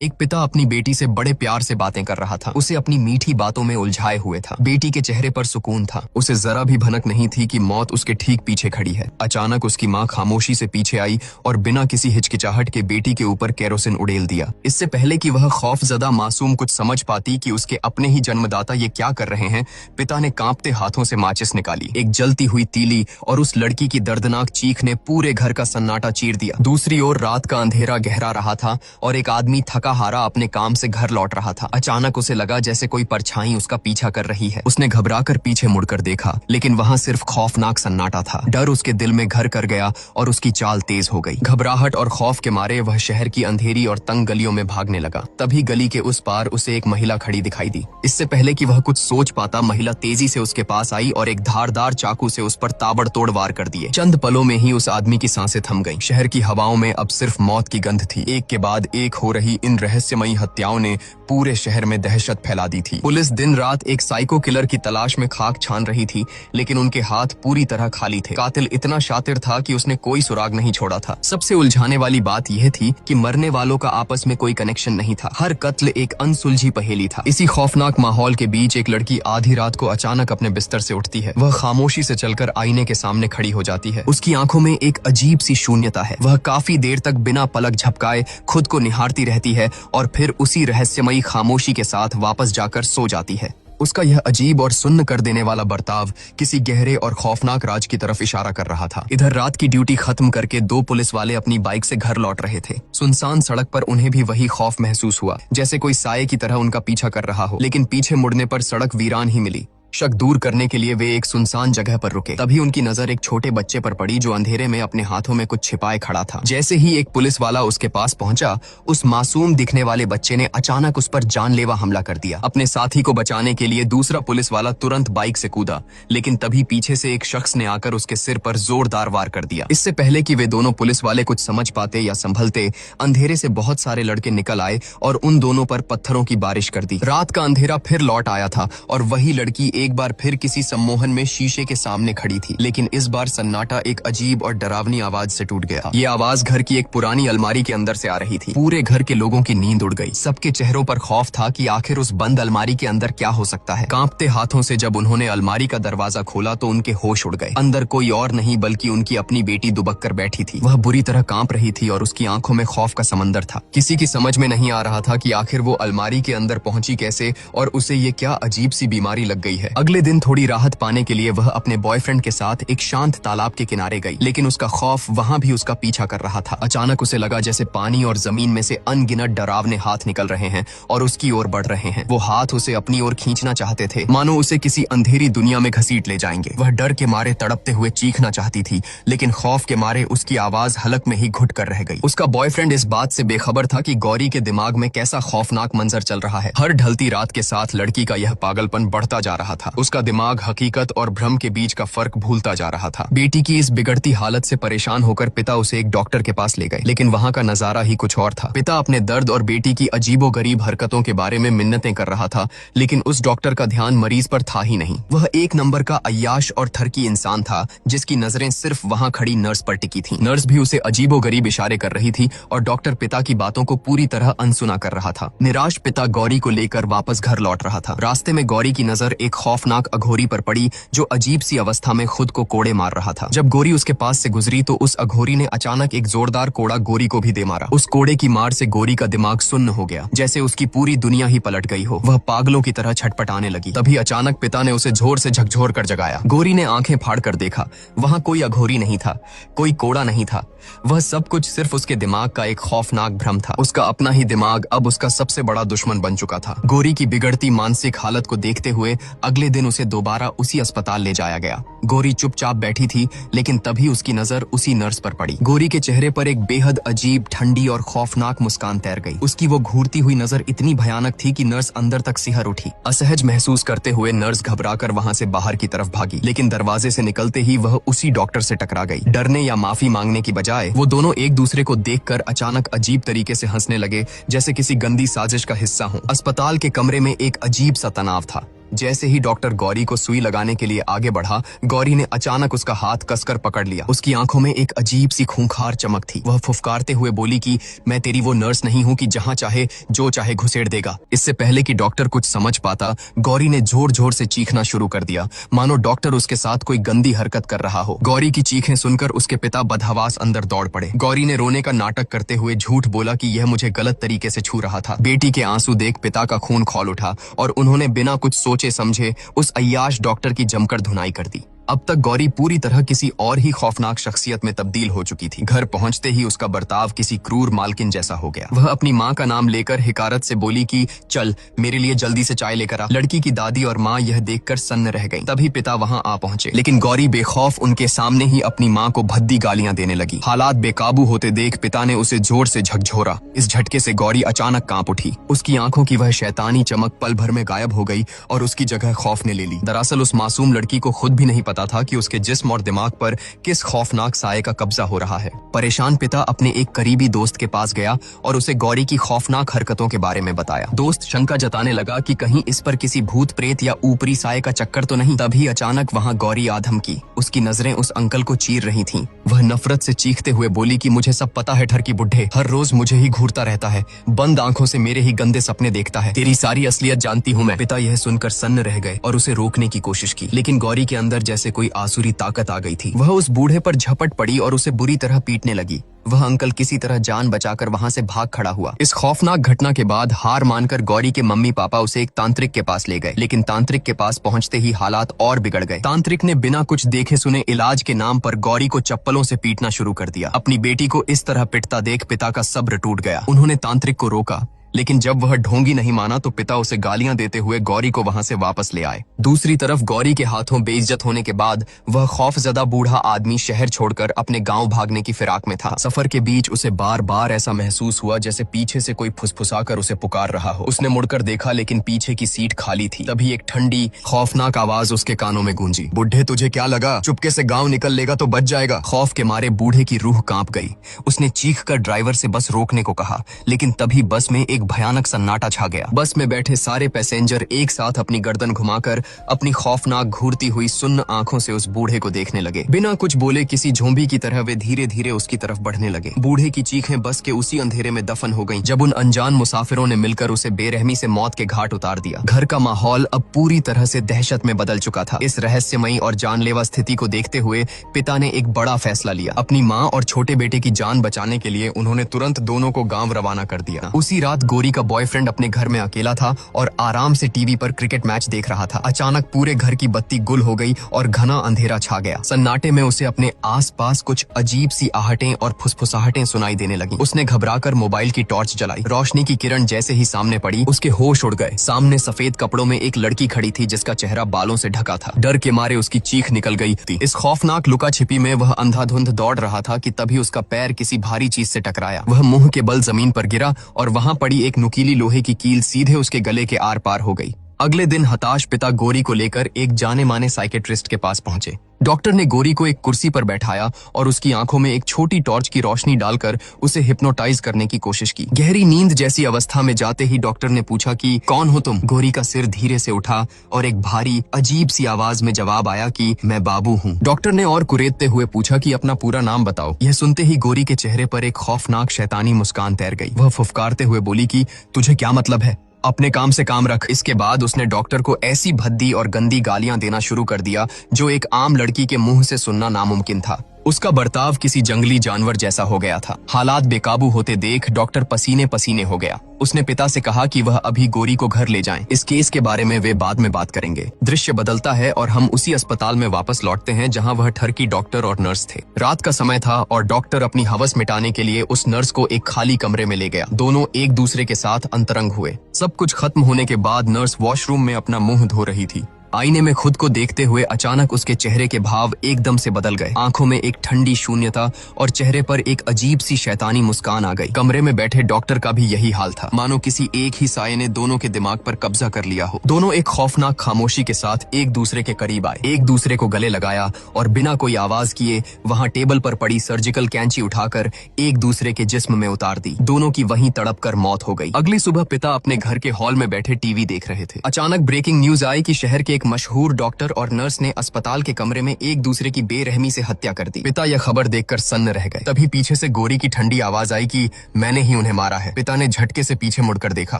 एक पिता अपनी बेटी से बड़े प्यार से बातें कर रहा था। उसे अपनी मीठी बातों में उलझाए हुए था। बेटी के चेहरे पर सुकून था। उसे जरा भी भनक नहीं थी कि मौत उसके ठीक पीछे खड़ी है। अचानक उसकी माँ खामोशी से पीछे आई और बिना किसी हिचकिचाहट के बेटी के ऊपर केरोसिन उड़ेल दिया। इससे पहले कि वह खौफजदा मासूम कुछ समझ पाती कि उसके अपने ही जन्मदाता ये क्या कर रहे हैं, पिता ने कांपते हाथों से माचिस निकाली। एक जलती हुई तीली और उस लड़की की दर्दनाक चीख ने पूरे घर का सन्नाटा चीर दिया। दूसरी ओर रात का अंधेरा गहरा रहा था और एक आदमी थका हारा अपने काम से घर लौट रहा था। अचानक उसे लगा जैसे कोई परछाई उसका पीछा कर रही है। उसने घबराकर पीछे मुड़कर देखा, लेकिन वहां सिर्फ खौफनाक सन्नाटा था। डर उसके दिल में घर कर गया और उसकी चाल तेज हो गई। घबराहट और खौफ के मारे वह शहर की अंधेरी और तंग गलियों में भागने लगा। तभी गली के उस पार उसे एक महिला खड़ी दिखाई दी। इससे पहले कि वह कुछ सोच पाता, महिला तेजी से उसके पास आई और एक धारदार चाकू से उस पर ताबड़तोड़ वार कर दिए। चंद पलों में ही उस आदमी की सांसें थम गईं। शहर की हवाओं में अब सिर्फ मौत की गंध थी। एक के बाद एक हो रही इन रहस्यमयी हत्याओं ने पूरे शहर में दहशत फैला दी थी। पुलिस दिन रात एक साइको किलर की तलाश में खाक छान रही थी, लेकिन उनके हाथ पूरी तरह खाली थे। कातिल इतना शातिर था कि उसने कोई सुराग नहीं छोड़ा था। सबसे उलझाने वाली बात यह थी कि मरने वालों का आपस में कोई कनेक्शन नहीं था। हर कत्ल एक अनसुलझी पहेली था। इसी खौफनाक माहौल के बीच एक लड़की आधी रात को अचानक अपने बिस्तर से उठती है। वह खामोशी से चलकर आईने के सामने खड़ी हो जाती है। उसकी आंखों में एक अजीब सी शून्यता है। वह काफी देर तक बिना पलक झपकाए खुद को निहारती रहती है और फिर उसी रहस्यमयी खामोशी के साथ वापस जाकर सो जाती है। उसका यह अजीब और सुन्न कर देने वाला बर्ताव किसी गहरे और खौफनाक राज की तरफ इशारा कर रहा था। इधर रात की ड्यूटी खत्म करके दो पुलिस वाले अपनी बाइक से घर लौट रहे थे। सुनसान सड़क पर उन्हें भी वही खौफ महसूस हुआ, जैसे कोई साये की तरह उनका पीछा कर रहा हो। लेकिन पीछे मुड़ने पर सड़क वीरान ही मिली। शक दूर करने के लिए वे एक सुनसान जगह पर रुके। तभी उनकी नजर एक छोटे बच्चे पर पड़ी जो अंधेरे में अपने हाथों में कुछ छिपाए खड़ा था। जैसे ही एक पुलिस वाला उसके पास पहुंचा, उस मासूम दिखने वाले बच्चे ने अचानक उस पर जानलेवा हमला कर दिया। अपने साथी को बचाने के लिए दूसरा पुलिस वाला तुरंत बाइक से कूदा, लेकिन तभी पीछे से एक शख्स ने आकर उसके सिर पर जोरदार वार कर दिया। इससे पहले कि वे दोनों पुलिस वाले कुछ समझ पाते या संभलते, अंधेरे से बहुत सारे लड़के निकल आए और उन दोनों पर पत्थरों की बारिश कर दी। रात का अंधेरा फिर लौट आया था और वही लड़की एक बार फिर किसी सम्मोहन में शीशे के सामने खड़ी थी। लेकिन इस बार सन्नाटा एक अजीब और डरावनी आवाज से टूट गया। ये आवाज घर की एक पुरानी अलमारी के अंदर से आ रही थी। पूरे घर के लोगों की नींद उड़ गई। सबके चेहरों पर खौफ था कि आखिर उस बंद अलमारी के अंदर क्या हो सकता है। कांपते हाथों से जब उन्होंने अलमारी का दरवाजा खोला तो उनके होश उड़ गए। अंदर कोई और नहीं बल्कि उनकी अपनी बेटी दुबक कर बैठी थी। वह बुरी तरह कांप रही थी और उसकी आंखों में खौफ का समंदर था। किसी की समझ में नहीं आ रहा था कि आखिर वो अलमारी के अंदर पहुंची कैसे और उसे ये क्या अजीब सी बीमारी लग गई है। अगले दिन थोड़ी राहत पाने के लिए वह अपने बॉयफ्रेंड के साथ एक शांत तालाब के किनारे गई, लेकिन उसका खौफ वहां भी उसका पीछा कर रहा था। अचानक उसे लगा जैसे पानी और जमीन में से अनगिनत डरावने हाथ निकल रहे हैं और उसकी ओर बढ़ रहे हैं। वो हाथ उसे अपनी ओर खींचना चाहते थे, मानो उसे किसी अंधेरी दुनिया में घसीट ले जाएंगे। वह डर के मारे तड़पते हुए चीखना चाहती थी, लेकिन खौफ के मारे उसकी आवाज हलक में ही घुट कर रह गई। उसका बॉयफ्रेंड इस बात से बेखबर था कि गौरी के दिमाग में कैसा खौफनाक मंजर चल रहा है। हर ढलती रात के साथ लड़की का यह पागलपन बढ़ता जा रहा था। उसका दिमाग हकीकत और भ्रम के बीच का फर्क भूलता जा रहा था। बेटी की इस बिगड़ती हालत से परेशान होकर पिता उसे एक डॉक्टर के पास ले गए, लेकिन वहां का नजारा ही कुछ और था। पिता अपने दर्द और बेटी की अजीबोगरीब हरकतों के बारे में मिन्नतें कर रहा था, लेकिन उस डॉक्टर का ध्यान मरीज पर था ही नहीं। वह एक नंबर का अय्याश और ठरकी इंसान था, जिसकी नजरें सिर्फ वहां खड़ी नर्स पर टिकी थी। नर्स भी उसे अजीबोगरीब इशारे कर रही थी और डॉक्टर पिता की बातों को पूरी तरह अनसुना कर रहा था। निराश पिता गौरी को लेकर वापस घर लौट रहा था। रास्ते में गौरी की नजर एक खौफनाक अघोरी पर पड़ी जो अजीब सी अवस्था में खुद को कोड़े मार रहा था। जब गोरी उसके पास से गुजरी तो उस अघोरी ने अचानक एक जोरदार कोड़ा गोरी को भी दे मारा। उस कोड़े की मार से गोरी का दिमाग सुन्न हो गया, जैसे उसकी पूरी दुनिया ही पलट गई हो। वह पागलों की तरह छटपटाने लगी। तभी अचानक पिता ने उसे जोर से झकझोर कर जगाया। गोरी ने आंखें फाड़ कर देखा। वहां कोई अघोरी नहीं था, कोई कोड़ा नहीं था। वह सब कुछ सिर्फ उसके दिमाग का एक खौफनाक भ्रम था। उसका अपना ही दिमाग अब उसका सबसे बड़ा दुश्मन बन चुका था। गोरी की बिगड़ती मानसिक हालत को देखते हुए अगले दिन उसे दोबारा उसी अस्पताल ले जाया गया। गोरी चुपचाप बैठी थी, लेकिन तभी उसकी नजर उसी नर्स पर पड़ी। गोरी के चेहरे पर एक बेहद अजीब, ठंडी और खौफनाक मुस्कान तैर गई। उसकी वो घूरती हुई नजर इतनी भयानक थी कि नर्स अंदर तक सिहर उठी। असहज महसूस करते हुए नर्स घबराकर वहां से बाहर की तरफ भागी, लेकिन दरवाजे से निकलते ही वह उसी डॉक्टर से टकरा गई। डरने या माफी मांगने की बजाय वो दोनों एक दूसरे को देखकर अचानक अजीब तरीके से हंसने लगे, जैसे किसी गंदी साजिश का हिस्सा हो। अस्पताल के कमरे में एक अजीब सा तनाव था। जैसे ही डॉक्टर गौरी को सुई लगाने के लिए आगे बढ़ा, गौरी ने अचानक उसका हाथ कसकर पकड़ लिया। उसकी आंखों में एक अजीब सी खूंखार चमक थी। वह फुफकारते हुए बोली कि मैं तेरी वो नर्स नहीं हूँ कि जहाँ चाहे जो चाहे घुसेड़ देगा। इससे पहले कि डॉक्टर कुछ समझ पाता, गौरी ने जोर जोर से चीखना शुरू कर दिया, मानो डॉक्टर उसके साथ कोई गंदी हरकत कर रहा हो। गौरी की चीखें सुनकर उसके पिता बदहवास अंदर दौड़ पड़े। गौरी ने रोने का नाटक करते हुए झूठ बोला कि यह मुझे गलत तरीके से छू रहा था। बेटी के आंसू देख पिता का खून खौल उठा और उन्होंने बिना कुछ सोचे समझे उस अय्याश डॉक्टर की जमकर धुनाई कर दी। अब तक गौरी पूरी तरह किसी और ही खौफनाक शख्सियत में तब्दील हो चुकी थी। घर पहुंचते ही उसका बर्ताव किसी क्रूर मालकिन जैसा हो गया। वह अपनी माँ का नाम लेकर हिकारत से बोली कि चल मेरे लिए जल्दी से चाय लेकर आ। लड़की की दादी और माँ यह देखकर सन्न रह गईं। तभी पिता वहां आ पहुंचे, लेकिन गौरी बेखौफ उनके सामने ही अपनी माँ को भद्दी गालियां देने लगी। हालात बेकाबू होते देख पिता ने उसे जोर से झकझोरा। इस झटके से गौरी अचानक कांप उठी। उसकी आंखों की वह शैतानी चमक पल भर में गायब हो गई और उसकी जगह खौफ ने ले ली। दरअसल उस मासूम लड़की को खुद भी नहीं पता था कि उसके जिस्म और दिमाग पर किस खौफनाक साये का कब्जा हो रहा है। परेशान पिता अपने एक करीबी दोस्त के पास गया और उसे गौरी की खौफनाक हरकतों के बारे में बताया। दोस्त शंका जताने लगा कि कहीं इस पर किसी भूत प्रेत या ऊपरी साये का चक्कर तो नहीं। तभी अचानक वहां गौरी आधम की। उसकी नजरें उस अंकल को चीर रही थीं। वह नफरत से चीखते हुए बोली कि मुझे सब पता है ठरकी बुड्ढे, हर रोज मुझे ही घूरता रहता है, बंद आंखों से मेरे ही गंदे सपने देखता है, तेरी सारी असलियत जानती हूँ मैं। पिता यह सुनकर सन्न रह गए और उसे रोकने की कोशिश की, लेकिन गौरी के अंदर जैसे कोई आसुरी ताकत आ गई थी। वह उस बूढ़े पर झपट पड़ी और उसे बुरी तरह पीटने लगी। वह अंकल किसी तरह जान बचाकर वहां से भाग खड़ा हुआ। इस खौफनाक घटना के बाद हार मानकर गौरी के मम्मी पापा उसे एक तांत्रिक के पास ले गए, लेकिन तांत्रिक के पास पहुंचते ही हालात और बिगड़ गए। तांत्रिक ने बिना कुछ देखे सुने इलाज के नाम पर गौरी को चप्पलों से पीटना शुरू कर दिया। अपनी बेटी को इस तरह पिटता देख पिता का सब्र टूट गया। उन्होंने तांत्रिक को रोका, लेकिन जब वह ढोंगी नहीं माना तो पिता उसे गालियां देते हुए गौरी को वहां से वापस ले आए। दूसरी तरफ गौरी के हाथों बेइज्जत होने के बाद वह खौफजदा बूढ़ा आदमी शहर छोड़कर अपने गांव भागने की फिराक में था। सफर के बीच उसे बार बार ऐसा महसूस हुआ जैसे पीछे से कोई फुसफुसाकर उसे पुकार रहा हो। उसने मुड़कर देखा, लेकिन पीछे की सीट खाली थी। तभी एक ठंडी खौफनाक आवाज उसके कानों में गूंजी, बुढ़े तुझे क्या लगा, चुपके से गाँव निकल लेगा तो बच जाएगा। खौफ के मारे बूढ़े की रूह कांप गई। उसने चीख कर ड्राइवर से बस रोकने को कहा, लेकिन तभी बस में एक भयानक सन्नाटा छा गया। बस में बैठे सारे पैसेंजर एक साथ अपनी गर्दन घुमाकर अपनी खौफनाक घूरती हुई सुन्न आंखों से उस बूढ़े को देखने लगे। बिना कुछ बोले किसी झोंबी की तरह वे धीरे धीरे उसकी तरफ बढ़ने लगे। बूढ़े की चीखें बस के उसी अंधेरे में दफन हो गईं, जब उन अनजान मुसाफिरों ने मिलकर उसे बेरहमी से मौत के घाट उतार दिया। घर का माहौल अब पूरी तरह से दहशत में बदल चुका था। इस रहस्यमयी और जानलेवा स्थिति को देखते हुए पिता ने एक बड़ा फैसला लिया। अपनी माँ और छोटे बेटे की जान बचाने के लिए उन्होंने तुरंत दोनों को गाँव रवाना कर दिया। उसी रात गौरी का बॉयफ्रेंड अपने घर में अकेला था और आराम से टीवी पर क्रिकेट मैच देख रहा था। अचानक पूरे घर की बत्ती गुल हो गई और घना अंधेरा छा गया। सन्नाटे में उसे अपने आसपास कुछ अजीब सी आहटें और फुसफुसाहटें सुनाई देने लगी। उसने घबराकर मोबाइल की टॉर्च जलाई। रोशनी की किरण जैसे ही सामने पड़ी, उसके होश उड़ गए। सामने सफेद कपड़ों में एक लड़की खड़ी थी जिसका चेहरा बालों से ढका था। डर के मारे उसकी चीख निकल गई थी। इस खौफनाक लुका छिपी में वह अंधाधुंध दौड़ रहा था कि तभी उसका पैर किसी भारी चीज से टकराया। वह मुंह के बल जमीन पर गिरा और वहां पड़ी एक नुकीली लोहे की कील सीधे उसके गले के आर पार हो गई। अगले दिन हताश पिता गौरी को लेकर एक जाने माने साइकेट्रिस्ट के पास पहुंचे। डॉक्टर ने गौरी को एक कुर्सी पर बैठाया और उसकी आंखों में एक छोटी टॉर्च की रोशनी डालकर उसे हिप्नोटाइज करने की कोशिश की। गहरी नींद जैसी अवस्था में जाते ही डॉक्टर ने पूछा कि कौन हो तुम। गौरी का सिर धीरे से उठा और एक भारी अजीब सी आवाज में जवाब आया कि मैं बाबू हूँ। डॉक्टर ने और कुरेदते हुए पूछा कि अपना पूरा नाम बताओ। यह सुनते ही गौरी के चेहरे पर एक खौफनाक शैतानी मुस्कान तैर गई। वह फुफकारते हुए बोली कि तुझे क्या मतलब है, अपने काम से काम रख। इसके बाद उसने डॉक्टर को ऐसी भद्दी और गंदी गालियां देना शुरू कर दिया जो एक आम लड़की के मुंह से सुनना नामुमकिन था। उसका बर्ताव किसी जंगली जानवर जैसा हो गया था। हालात बेकाबू होते देख डॉक्टर पसीने पसीने हो गया। उसने पिता से कहा कि वह अभी गौरी को घर ले जाएं। इस केस के बारे में वे बाद में बात करेंगे। दृश्य बदलता है और हम उसी अस्पताल में वापस लौटते हैं जहां वह ठरकी डॉक्टर और नर्स थे। रात का समय था और डॉक्टर अपनी हवस मिटाने के लिए उस नर्स को एक खाली कमरे में ले गया। दोनों एक दूसरे के साथ अंतरंग हुए। सब कुछ खत्म होने के बाद नर्स वॉशरूम में अपना मुंह धो रही थी। आईने में खुद को देखते हुए अचानक उसके चेहरे के भाव एकदम से बदल गए। आंखों में एक ठंडी शून्यता और चेहरे पर एक अजीब सी शैतानी मुस्कान आ गई। कमरे में बैठे डॉक्टर का भी यही हाल था, मानो किसी एक ही साये ने दोनों के दिमाग पर कब्जा कर लिया हो। दोनों एक खौफनाक खामोशी के साथ एक दूसरे के करीब आए, एक दूसरे को गले लगाया और बिना कोई आवाज किए वहां टेबल पर पड़ी सर्जिकल कैंची उठाकर एक दूसरे के जिस्म में उतार दी। दोनों की वहीं तड़प कर मौत हो गई। अगली सुबह पिता अपने घर के हॉल में बैठे टीवी देख रहे थे। अचानक ब्रेकिंग न्यूज आई कि शहर के एक मशहूर डॉक्टर और नर्स ने अस्पताल के कमरे में एक दूसरे की बेरहमी से हत्या कर दी। पिता यह खबर देखकर सन्न रह गए। तभी पीछे से गोरी की ठंडी आवाज आई कि मैंने ही उन्हें मारा है। पिता ने झटके से पीछे मुड़कर देखा।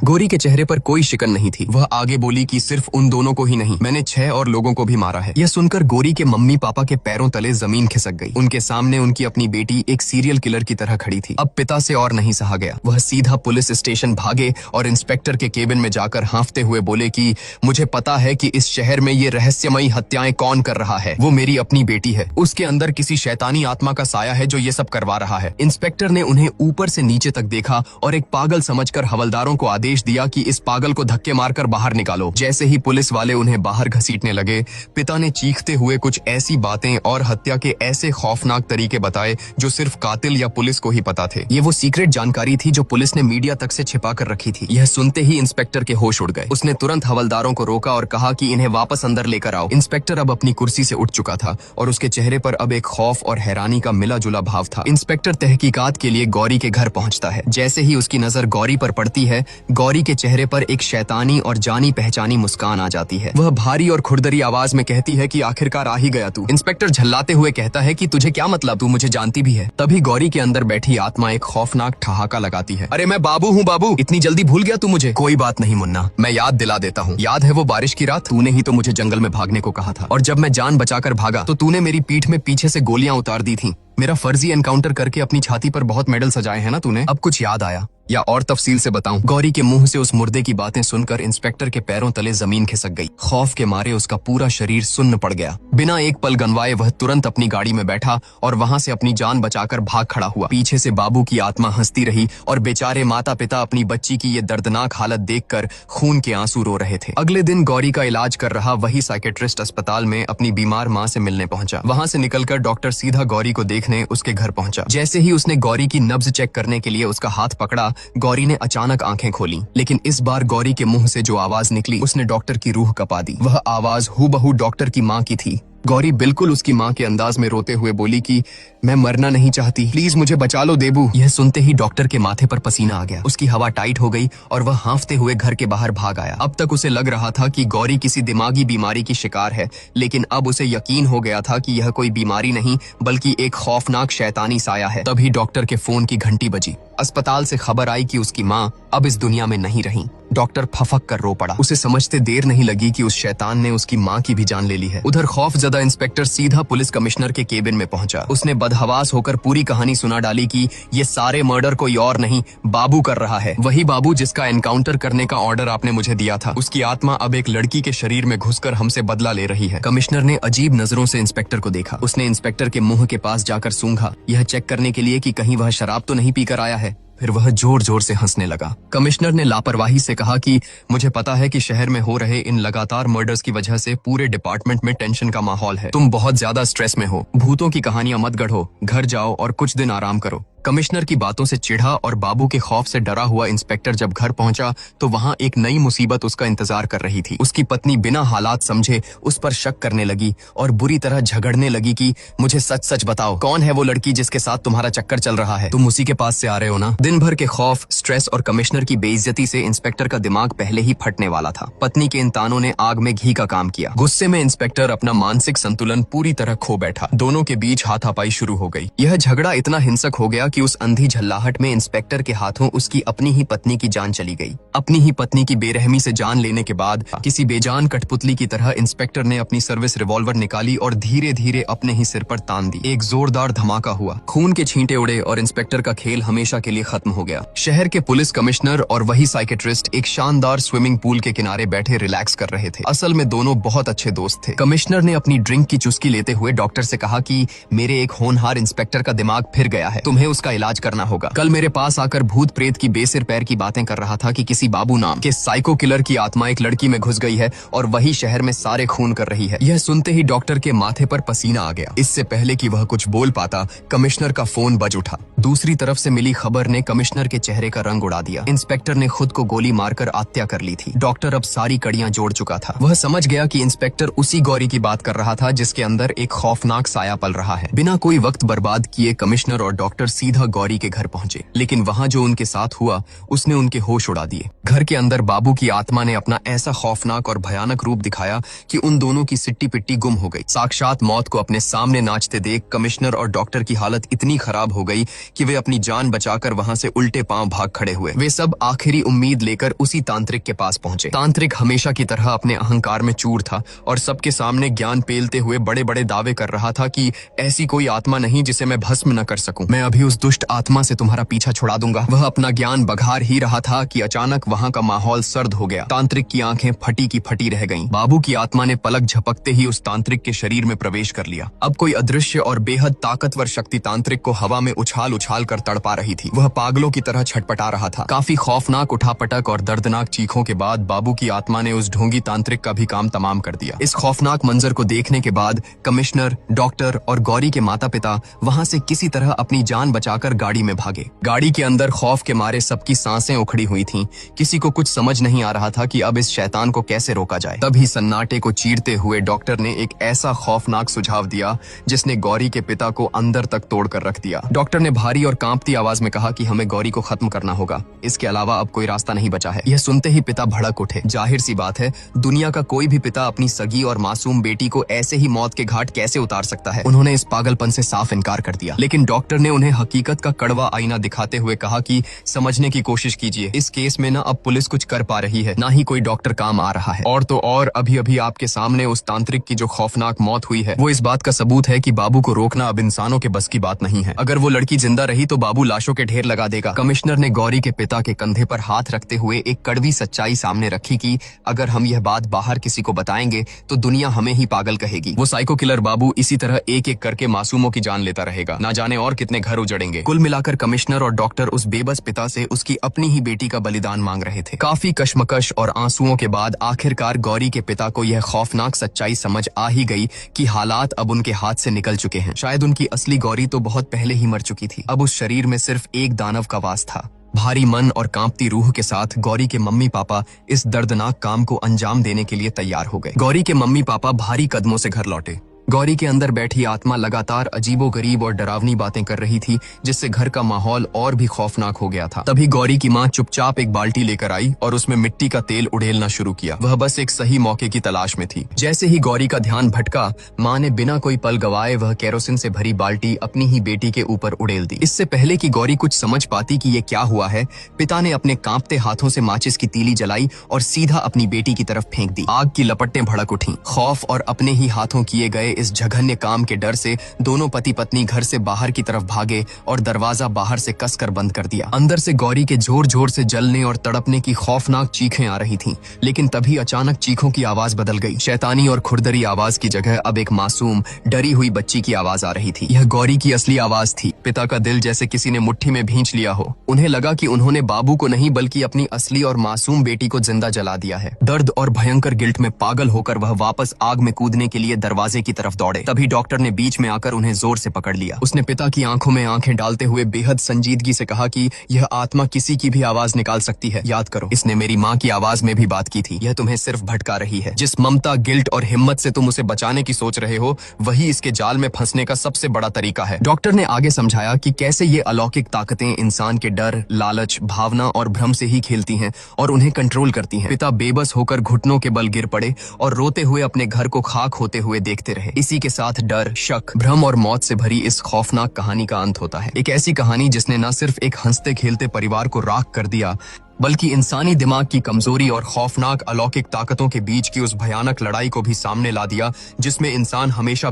गोरी के चेहरे पर कोई शिकन नहीं थी। वह आगे बोली कि सिर्फ उन दोनों को ही नहीं, मैंने 6 और लोगों को भी मारा है। यह सुनकर गोरी के मम्मी पापा के पैरों तले जमीन खिसक गई। उनके सामने उनकी अपनी बेटी एक सीरियल किलर की तरह खड़ी थी। अब पिता से और नहीं सहा गया। वह सीधा पुलिस स्टेशन भागे और इंस्पेक्टर के केबिन में जाकर हांफते हुए बोले कि मुझे पता है कि इस शहर में ये रहस्यमयी हत्याएं कौन कर रहा है। वो मेरी अपनी बेटी है। उसके अंदर किसी शैतानी आत्मा का साया है जो ये सब करवा रहा है। इंस्पेक्टर ने उन्हें ऊपर से नीचे तक देखा और एक पागल समझकर हवलदारों को आदेश दिया कि इस पागल को धक्के मारकर बाहर निकालो। जैसे ही पुलिस वाले उन्हें बाहर घसीटने लगे, पिता ने चीखते हुए कुछ ऐसी बातें और हत्या के ऐसे खौफनाक तरीके बताए जो सिर्फ कातिल या पुलिस को ही पता थे। ये वो सीक्रेट जानकारी थी जो पुलिस ने मीडिया तक से छिपा कर रखी थी। यह सुनते ही इंस्पेक्टर के होश उड़ गए। उसने तुरंत हवलदारों को रोका और कहा कि इन्हें वापस अंदर लेकर आओ। इंस्पेक्टर अब अपनी कुर्सी से उठ चुका था और उसके चेहरे पर अब एक खौफ और हैरानी का मिला जुला भाव था। इंस्पेक्टर तहकीकात के लिए गौरी के घर पहुंचता है। जैसे ही उसकी नजर गौरी पर पड़ती है, गौरी के चेहरे पर एक शैतानी और जानी पहचानी मुस्कान आ जाती है। वह भारी और खुरदरी आवाज में कहती है कि आखिरकार आ ही गया तू। इंस्पेक्टर झल्लाते हुए कहता है कि तुझे क्या मतलब, तू मुझे जानती भी है। तभी गौरी के अंदर बैठी आत्मा एक खौफनाक ठहाका लगाती है। अरे मैं बाबू हूँ बाबू, इतनी जल्दी भूल गया तू मुझे? कोई बात नहीं मुन्ना, मैं याद दिला देता हूँ। याद है वो बारिश की रात? तूने ही तो मुझे जंगल में भागने को कहा था और जब मैं जान बचाकर भागा तो तूने मेरी पीठ में पीछे से गोलियां उतार दी थी। मेरा फर्जी एनकाउंटर करके अपनी छाती पर बहुत मेडल सजाए हैं ना तूने। अब कुछ याद आया या और तफसील से बताऊं? गौरी के मुंह से उस मुर्दे की बातें सुनकर इंस्पेक्टर के पैरों तले जमीन खिसक गई। खौफ के मारे उसका पूरा शरीर सुन्न पड़ गया। बिना एक पल गंवाए वह तुरंत अपनी गाड़ी में बैठा और वहां से अपनी जान बचाकर भाग खड़ा हुआ। पीछे से बाबू की आत्मा हंसती रही और बेचारे माता पिता अपनी बच्ची की ये दर्दनाक हालत देखकर खून के आंसू रो रहे थे। अगले दिन गौरी का इलाज कर रहा वही साइकेट्रिस्ट अस्पताल में अपनी बीमार माँ से मिलने पहुंचा। वहां से निकलकर डॉक्टर सीधा गौरी को देखने उसके घर पहुंचा। जैसे ही उसने गौरी की नब्ज चेक करने के लिए उसका हाथ पकड़ा, गौरी ने अचानक आंखें खोली। लेकिन इस बार गौरी के मुंह से जो आवाज निकली उसने डॉक्टर की रूह कपा दी। वह आवाज हूबहू डॉक्टर की माँ की थी। गौरी बिल्कुल उसकी माँ के अंदाज में रोते हुए बोली कि मैं मरना नहीं चाहती, प्लीज मुझे बचा लो देबू। यह सुनते ही डॉक्टर के माथे पर पसीना आ गया। उसकी हवा टाइट हो गई और वह हांफते हुए घर के बाहर भाग आया। अब तक उसे लग रहा था कि गौरी किसी दिमागी बीमारी की शिकार है, लेकिन अब उसे यकीन हो गया था कि यह कोई बीमारी नहीं बल्कि एक खौफनाक शैतानी साया है। तभी डॉक्टर के फोन की घंटी बजी। अस्पताल से खबर आई कि उसकी माँ अब इस दुनिया में नहीं रही। डॉक्टर फफक कर रो पड़ा। उसे समझते देर नहीं लगी कि उस शैतान ने उसकी माँ की भी जान ले ली है। उधर खौफजदा इंस्पेक्टर सीधा पुलिस कमिश्नर के केबिन में पहुंचा। उसने बदहवास होकर पूरी कहानी सुना डाली कि ये सारे मर्डर कोई और नहीं, बाबू कर रहा है। वही बाबू जिसका एनकाउंटर करने का ऑर्डर आपने मुझे दिया था। उसकी आत्मा अब एक लड़की के शरीर में घुसकर हमसे बदला ले रही है। कमिश्नर ने अजीब नजरों से इंस्पेक्टर को देखा। उसने इंस्पेक्टर के मुंह के पास जाकर सूंघा, यह चेक करने के लिए कि कहीं वह शराब तो नहीं पीकर आया है। फिर वह जोर जोर से हंसने लगा। कमिश्नर ने लापरवाही से कहा कि मुझे पता है कि शहर में हो रहे इन लगातार मर्डर्स की वजह से पूरे डिपार्टमेंट में टेंशन का माहौल है। तुम बहुत ज्यादा स्ट्रेस में हो। भूतों की कहानियां मत गढ़ो, घर जाओ और कुछ दिन आराम करो। कमिश्नर की बातों से चिढ़ा और बाबू के खौफ से डरा हुआ इंस्पेक्टर जब घर पहुंचा तो वहां एक नई मुसीबत उसका इंतजार कर रही थी। उसकी पत्नी बिना हालात समझे उस पर शक करने लगी और बुरी तरह झगड़ने लगी कि मुझे सच सच बताओ, कौन है वो लड़की जिसके साथ तुम्हारा चक्कर चल रहा है? तुम उसी के पास से आ रहे हो ना? दिन भर के खौफ, स्ट्रेस और कमिश्नर की बेइज्जती से इंस्पेक्टर का दिमाग पहले ही फटने वाला था। पत्नी के इन तानों ने आग में घी का काम किया। गुस्से में इंस्पेक्टर अपना मानसिक संतुलन पूरी तरह खो बैठा। दोनों के बीच हाथापाई शुरू हो गई। यह झगड़ा इतना हिंसक हो गया कि उस अंधी झल्लाहट में इंस्पेक्टर के हाथों उसकी अपनी ही पत्नी की जान चली गई। अपनी ही पत्नी की बेरहमी से जान लेने के बाद किसी बेजान कठपुतली की तरह इंस्पेक्टर ने अपनी सर्विस रिवॉल्वर निकाली और धीरे धीरे अपने ही सिर पर तान दी। एक जोरदार धमाका हुआ, खून के छींटे उड़े और इंस्पेक्टर का खेल हमेशा के लिए खत्म हो गया। शहर के पुलिस कमिश्नर और वही साइकेट्रिस्ट एक शानदार स्विमिंग पूल के किनारे बैठे रिलैक्स कर रहे थे। असल में दोनों बहुत अच्छे दोस्त थे। कमिश्नर ने अपनी ड्रिंक की चुस्की लेते हुए डॉक्टर से कहा कि मेरे एक होनहार इंस्पेक्टर का दिमाग फिर गया है। तुम्हें उस उसका इलाज करना होगा। कल मेरे पास आकर भूत प्रेत की बेसिर पैर की बातें कर रहा था कि किसी बाबू नाम के साइको किलर की आत्मा एक लड़की में घुस गई है और वही शहर में सारे खून कर रही है। यह सुनते ही डॉक्टर के माथे पर पसीना आ गया। इससे पहले कि वह कुछ बोल पाता, कमिश्नर का फोन बज उठा। दूसरी तरफ से मिली खबर ने कमिश्नर के चेहरे का रंग उड़ा दिया। इंस्पेक्टर ने खुद को गोली मारकर हत्या कर ली थी। डॉक्टर अब सारी कड़ियां जोड़ चुका था। वह समझ गया कि इंस्पेक्टर उसी गौरी की बात कर रहा था जिसके अंदर एक खौफनाक साया पल रहा है। बिना कोई वक्त बर्बाद किए कमिश्नर और डॉक्टर सीधा गौरी के घर पहुंचे, लेकिन वहां जो उनके साथ हुआ उसने उनके होश उड़ा दिए। घर के अंदर बाबू की आत्मा ने अपना ऐसा खौफनाक और भयानक रूप दिखाया कि उन दोनों की सिट्टी पिट्टी गुम हो गई। साक्षात मौत को अपने सामने नाचते देख कमिश्नर और डॉक्टर की हालत इतनी खराब हो गई कि वे अपनी जान बचाकर वहां से उल्टे पांव भाग खड़े हुए। वे सब आखिरी उम्मीद लेकर उसी तांत्रिक के पास पहुंचे। तांत्रिक हमेशा की तरह अपने अहंकार में चूर था और सबके सामने ज्ञान पेलते हुए बड़े बड़े दावे कर रहा था कि ऐसी कोई आत्मा नहीं जिसे मैं भस्म न कर सकूं। मैं अभी उस दुष्ट आत्मा से तुम्हारा पीछा छुड़ा दूंगा। वह अपना ज्ञान बघार ही रहा था कि अचानक वहां का माहौल सर्द हो गया। तांत्रिक की आंखें फटी की फटी रह गईं। बाबू की आत्मा ने पलक झपकते ही उस तांत्रिक के शरीर में प्रवेश कर लिया। अब कोई अदृश्य और बेहद ताकतवर शक्ति तांत्रिक को हवा में उछाल उछाल कर तड़पा रही थी। वह पागलों की तरह छटपटा रहा था। काफी खौफनाक उठापटक और दर्दनाक चीखों के बाद बाबू की आत्मा ने उस ढोंगी तांत्रिक का भी काम तमाम कर दिया। इस खौफनाक मंजर को देखने के बाद कमिश्नर, डॉक्टर और गौरी के माता पिता वहां से किसी तरह अपनी जान बचाकर गाड़ी में भागे। गाड़ी के अंदर खौफ के मारे सबकी सांसें उखड़ी हुई थीं। किसी को कुछ समझ नहीं आ रहा था कि अब इस शैतान को कैसे रोका जाए। तभी सन्नाटे को चीरते हुए डॉक्टर ने एक ऐसा खौफनाक सुझाव दिया जिसने गौरी के पिता को अंदर तक तोड़कर रख दिया। डॉक्टर ने भारी और कांपती आवाज में कहा कि हमें गौरी को खत्म करना होगा। इसके अलावा अब कोई रास्ता नहीं बचा है। यह सुनते ही पिता भड़क उठे। जाहिर सी बात है, दुनिया का कोई भी पिता अपनी सगी और मासूम बेटी को ऐसे ही मौत के घाट कैसे उतार सकता है। उन्होंने इस पागलपन से साफ इनकार कर दिया। लेकिन डॉक्टर ने उन्हें हकीकत का कड़वा आईना दिखाते हुए कहा कि समझने की कोशिश कीजिए। इस केस में ना अब पुलिस कुछ कर पा रही है, ना ही कोई डॉक्टर काम आ रहा है। और तो और अभी अभी आपके सामने उस तांत्रिक की जो खौफनाक मौत हुई है वो इस बात का सबूत है कि बाबू को रोकना अब इंसानों के बस की बात नहीं है। अगर वो लड़की जिंदा रही तो बाबू लाशों के ढेर लगा देगा। कमिश्नर ने गौरी के पिता के कंधे पर हाथ रखते हुए एक कड़वी सच्चाई सामने रखी कि अगर हम यह बात बाहर किसी को बताएंगे तो दुनिया हमें ही पागल कहेगी। वो साइको किलर बाबू इसी तरह एक एक करके मासूमों की जान लेता रहेगा। ना जाने और कितने घर उजड़ेंगे। कुल मिलाकर कमिश्नर और डॉक्टर उस बेबस पिता से उसकी अपनी ही बेटी का बलिदान मांग रहे थे। काफी कश्मकश और आंसुओं के बाद आखिरकार गौरी के पिता को यह खौफनाक सच्चाई समझ आ ही गई कि हालात अब उनके हाथ से निकल चुके हैं। शायद उनकी असली गौरी तो बहुत पहले ही मर चुकी थी। अब उस शरीर में सिर्फ एक दानव का वास था। भारी मन और कांपती रूह के साथ गौरी के मम्मी पापा इस दर्दनाक काम को अंजाम देने के लिए तैयार हो गए। गौरी के मम्मी पापा भारी कदमों से घर लौटे। गौरी के अंदर बैठी आत्मा लगातार अजीबोगरीब और डरावनी बातें कर रही थी, जिससे घर का माहौल और भी खौफनाक हो गया था। तभी गौरी की माँ चुपचाप एक बाल्टी लेकर आई और उसमें मिट्टी का तेल उड़ेलना शुरू किया। वह बस एक सही मौके की तलाश में थी। जैसे ही गौरी का ध्यान भटका, माँ ने बिना कोई पल गवाए वह केरोसिन से भरी बाल्टी अपनी ही बेटी के ऊपर उड़ेल दी। इससे पहले कि गौरी कुछ समझ पाती कि ये क्या हुआ है, पिता ने अपने कांपते हाथों से माचिस की तीली जलाई और सीधा अपनी बेटी की तरफ फेंक दी। आग की लपटें भड़क उठी। खौफ और अपने ही हाथों किए गए इस जघन्य काम के डर से दोनों पति पत्नी घर से बाहर की तरफ भागे और दरवाजा बाहर से कसकर बंद कर दिया। अंदर से गौरी के जोर जोर से जलने और तड़पने की खौफनाक चीखें आ रही थीं, लेकिन तभी अचानक चीखों की आवाज बदल गई। शैतानी और खुरदरी आवाज की जगह अब एक मासूम डरी हुई बच्ची की आवाज आ रही थी। यह गौरी की असली आवाज थी। पिता का दिल जैसे किसी ने मुट्ठी में भींच लिया हो। उन्हें लगा कि उन्होंने बाबू को नहीं बल्कि अपनी असली और मासूम बेटी को जिंदा जला दिया है। दर्द और भयंकर गिल्ट में पागल होकर वह वापस आग में कूदने के लिए दरवाजे की तरफ दौड़े। तभी डॉक्टर ने बीच में आकर उन्हें जोर से पकड़ लिया। उसने पिता की आंखों में आंखें डालते हुए बेहद संजीदगी से कहा कि यह आत्मा किसी की भी आवाज निकाल सकती है। याद करो, इसने मेरी माँ की आवाज में भी बात की थी। यह तुम्हें सिर्फ भटका रही है। जिस ममता, गिल्ट और हिम्मत से तुम उसे बचाने की सोच रहे हो, वही इसके जाल में फंसने का सबसे बड़ा तरीका है। डॉक्टर ने आगे समझाया कि कैसे ये अलौकिक ताकतें इंसान के डर, लालच, भावना और भ्रम से ही खेलती हैं और उन्हें कंट्रोल करती हैं। पिता बेबस होकर घुटनों के बल गिर पड़े और रोते हुए अपने घर को खाक होते हुए देखते रहे। इसी के साथ डर, शक, भ्रम और मौत से भरी इस खौफनाक कहानी का अंत होता है। एक ऐसी कहानी जिसने न सिर्फ एक हंसते खेलते परिवार को राख कर दिया, बल्कि इंसानी दिमाग की कमजोरी और खौफनाक अलौकिक ताकतों के बीच की उस भयानक लड़ाई को भी सामने ला दिया जिसमें इंसान हमेशा